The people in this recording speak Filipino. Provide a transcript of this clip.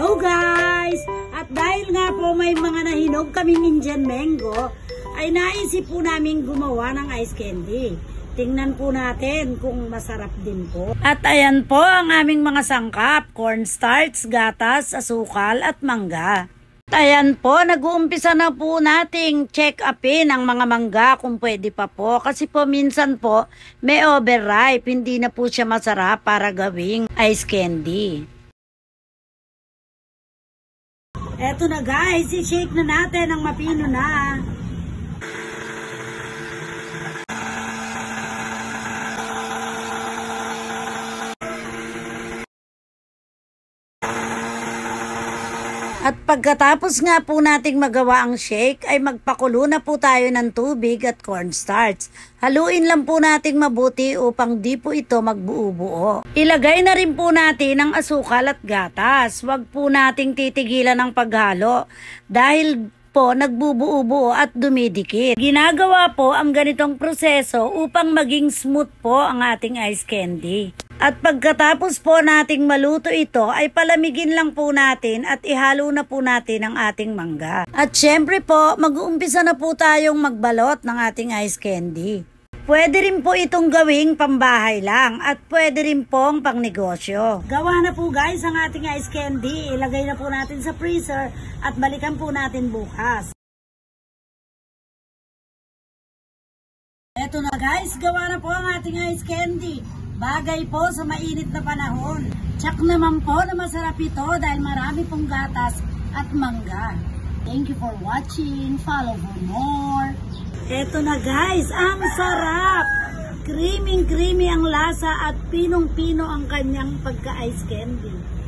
Hello guys! At dahil nga po may mga nahinog kaming Indian mango, ay naisip po namin gumawa ng ice candy. Tingnan po natin kung masarap din po. At ayan po ang aming mga sangkap, cornstarch, gatas, asukal at mangga. At ayan po, nag-uumpisa na po nating check upin ang mga mangga kung pwede pa po. Kasi po minsan po may overripe, hindi na po siya masarap para gawing ice candy. Eto na guys, i-shake na natin ang mapino na. At pagkatapos nga po nating magawa ang shake, ay magpakulo na po tayo ng tubig at cornstarch. Haluin lang po nating mabuti upang di po ito magbuo-buo. Ilagay na rin po natin ang asukal at gatas. Huwag po nating titigilan ng paghalo dahil po nagbubuo-buo at dumidikit. Ginagawa po ang ganitong proseso upang maging smooth po ang ating ice candy. At pagkatapos po nating maluto ito ay palamigin lang po natin at ihalo na po natin ang ating mangga. At syempre po mag-uumpisa na po tayong magbalot ng ating ice candy. Pwede rin po itong gawing pambahay lang at pwede rin pong pangnegosyo. Gawa na po guys ang ating ice candy. Ilagay na po natin sa freezer at balikan po natin bukas. Eto na guys, gawa na po ang ating ice candy. Bagay po sa mainit na panahon. Tsak naman po na masarap ito dahil marami pong gatas at mangga. Thank you for watching. Follow for more. Eto na guys, ang sarap! Creamy ang lasa at pinong-pino ang kanyang pagka-ice candy.